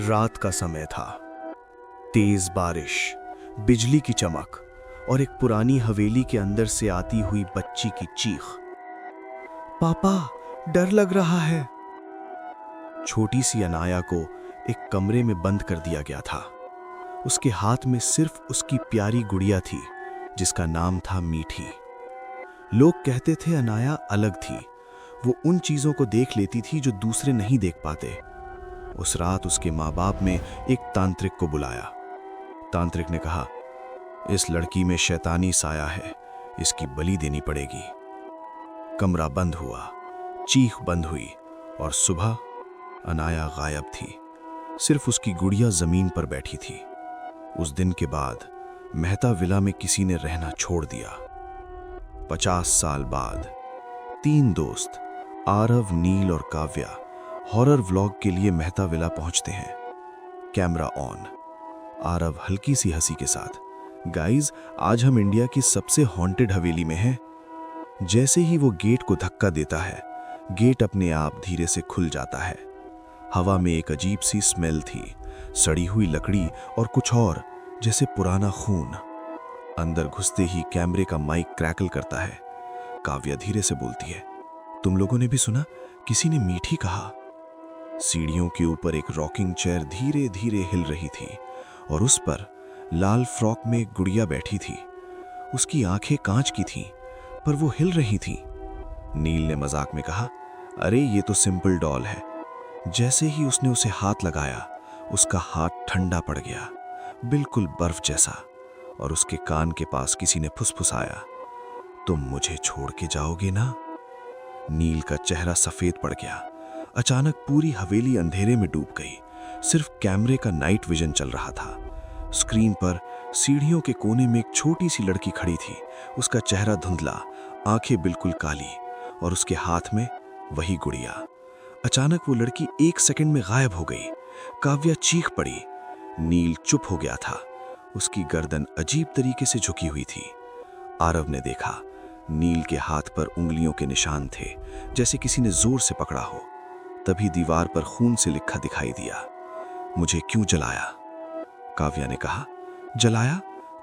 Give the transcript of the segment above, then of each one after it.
रात का समय था। तेज बारिश, बिजली की चमक और एक पुरानी हवेली के अंदर से आती हुई बच्ची की चीख। पापा, डर लग रहा है। छोटी सी अनाया को एक कमरे में बंद कर दिया गया था। उसके हाथ में सिर्फ उसकी प्यारी गुड़िया थी, जिसका नाम था मीठी। लोग कहते थे अनाया अलग थी। वो उन चीजों को देख लेती थी जो दूसरे नहीं देख पाते। उस रात उसके माँ बाप ने एक तांत्रिक को बुलाया। तांत्रिक ने कहा, इस लड़की में शैतानी साया है, इसकी बलि देनी पड़ेगी। कमरा बंद हुआ, चीख बंद हुई और सुबह अनाया गायब थी। सिर्फ उसकी गुड़िया जमीन पर बैठी थी। उस दिन के बाद मेहता विला में किसी ने रहना छोड़ दिया। 50 साल बाद 3 दोस्त आरव, नील और काव्या हॉरर व्लॉग के लिए मेहता विला पहुंचते हैं। Camera on. आरव हल्की सी हंसी के साथ, गाइज, आज हम इंडिया की सबसे हॉन्टेड हवेली में हैं। जैसे ही वो गेट को धक्का देता है, गेट अपने आप धीरे से खुल जाता है। हवा में एक अजीब सी स्मेल थी, सड़ी हुई लकड़ी और कुछ और, जैसे पुराना खून। अंदर घुसते ही कैमरे का माइक क्रैकल करता है। काव्या धीरे से बोलती है, तुम लोगों ने भी सुना? किसी ने मीठी कहा। सीढ़ियों के ऊपर एक रॉकिंग चेयर धीरे धीरे हिल रही थी और उस पर लाल फ्रॉक में एक गुड़िया बैठी थी। उसकी आंखें कांच की थीं, पर वो हिल रही थीं। नील ने मजाक में कहा, अरे ये तो सिंपल डॉल है। जैसे ही उसने उसे हाथ लगाया, उसका हाथ ठंडा पड़ गया, बिल्कुल बर्फ जैसा। और उसके कान के पास किसी ने फुसफुसाया, तुम मुझे छोड़ के जाओगे ना? नील का चेहरा सफेद पड़ गया। अचानक पूरी हवेली अंधेरे में डूब गई। सिर्फ कैमरे का नाइट विजन चल रहा था। स्क्रीन पर सीढ़ियों के कोने में एक छोटी सी लड़की खड़ी थी। उसका चेहरा धुंधला, आंखें बिल्कुल काली और उसके हाथ में वही गुड़िया। अचानक वो लड़की 1 सेकंड में गायब हो गई। काव्या चीख पड़ी। नील चुप हो गया था। उसकी गर्दन अजीब तरीके से झुकी हुई थी। आरव ने देखा, नील के हाथ पर उंगलियों के निशान थे, जैसे किसी ने जोर से पकड़ा हो। तभी दीवार पर खून से लिखा दिखाई दिया, मुझे क्यों जलाया? काव्या ने कहा, जलाया?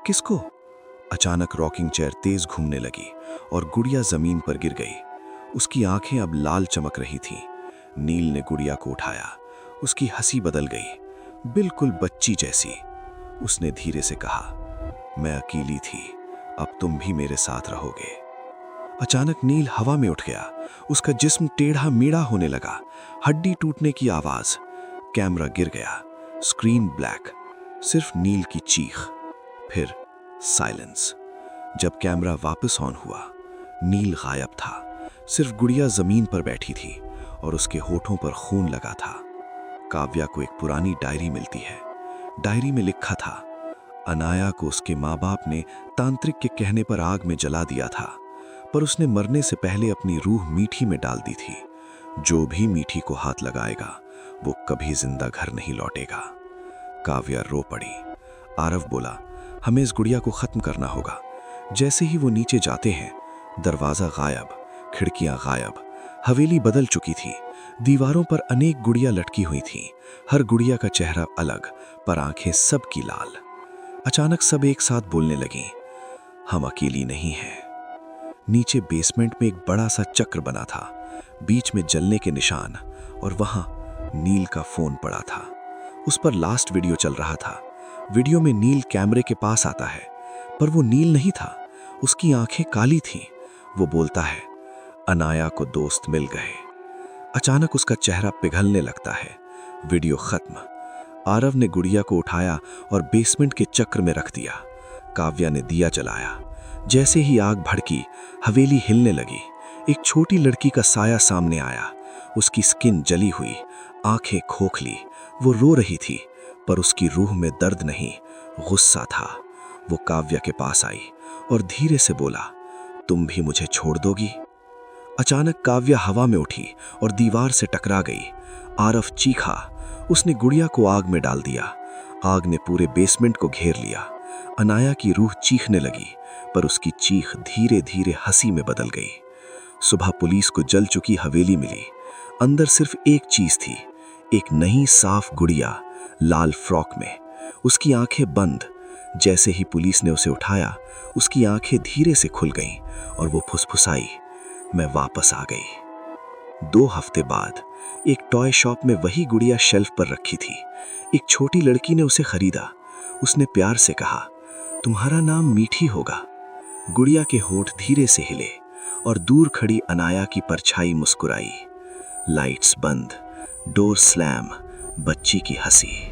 किसको? अचानक रॉकिंग चेयर तेज घूमने लगी और गुड़िया जमीन पर गिर गई। उसकी आंखें अब लाल चमक रही थीं। नील ने गुड़िया को उठाया। उसकी हंसी बदल गई, बिल्कुल बच्ची जैसी। उसने धीरे से कहा, मैं अकेली थी, अब तुम भी मेरे साथ रहोगे। अचानक नील हवा में उठ गया। उसका जिस्म टेढ़ा मेढ़ा होने लगा, हड्डी टूटने की आवाज। कैमरा गिर गया, स्क्रीन ब्लैक, सिर्फ नील की चीख। फिर साइलेंस। जब कैमरा वापस ऑन हुआ, नील गायब था। सिर्फ गुड़िया जमीन पर बैठी थी और उसके होठों पर खून लगा था। काव्या को एक पुरानी डायरी मिलती है। डायरी में लिखा था, अनाया को उसके माँ बाप ने तांत्रिक के कहने पर आग में जला दिया था, पर उसने मरने से पहले अपनी रूह मीठी में डाल दी थी। जो भी मीठी को हाथ लगाएगा, वो कभी जिंदा घर नहीं लौटेगा। काव्या रो पड़ी। आरव बोला, हमें इस गुड़िया को खत्म करना होगा। जैसे ही वो नीचे जाते हैं, दरवाजा गायब, खिड़कियां गायब, हवेली बदल चुकी थी। दीवारों पर अनेक गुड़िया लटकी हुई थीं। हर गुड़िया का चेहरा अलग, पर आंखें सबकी लाल। अचानक सब एक साथ बोलने लगी, हम अकेली नहीं हैं। नीचे बेसमेंट में एक बड़ा सा चक्र बना था, बीच में जलने के निशान, और वहां नील का फोन पड़ा था। उस पर लास्ट वीडियो चल रहा था। वीडियो में नील कैमरे के पास आता है, पर वो नील नहीं था। उसकी आंखें काली थीं। वो बोलता है, अनाया को दोस्त मिल गए। अचानक उसका चेहरा पिघलने लगता है। वीडियो खत्म। आरव ने गुड़िया को उठाया और बेसमेंट के चक्र में रख दिया। काव्या ने दिया जलाया। जैसे ही आग भड़की, हवेली हिलने लगी। एक छोटी लड़की का साया सामने आया। उसकी स्किन जली हुई, आंखें खोखली। वो रो रही थी, पर उसकी रूह में दर्द नहीं, गुस्सा था। वो काव्या के पास आई और धीरे से बोला, तुम भी मुझे छोड़ दोगी? अचानक काव्या हवा में उठी और दीवार से टकरा गई। आरव चीखा। उसने गुड़िया को आग में डाल दिया। आग ने पूरे बेसमेंट को घेर लिया। अनाया की रूह चीखने लगी, पर उसकी चीख धीरे धीरे हंसी में बदल गई। सुबह पुलिस को जल चुकी हवेली मिली। अंदर सिर्फ एक चीज थी, एक नई साफ गुड़िया लाल फ्रॉक में, उसकी आंखें बंद। जैसे ही पुलिस ने उसे उठाया, उसकी आंखें धीरे से खुल गईं और वो फुसफुसाई, मैं वापस आ गई। 2 हफ्ते बाद एक टॉय शॉप में वही गुड़िया शेल्फ पर रखी थी। एक छोटी लड़की ने उसे खरीदा। उसने प्यार से कहा, तुम्हारा नाम मीठी होगा। गुड़िया के होंठ धीरे से हिले और दूर खड़ी अनाया की परछाई मुस्कुराई। लाइट्स बंद, डोर स्लैम, बच्ची की हंसी।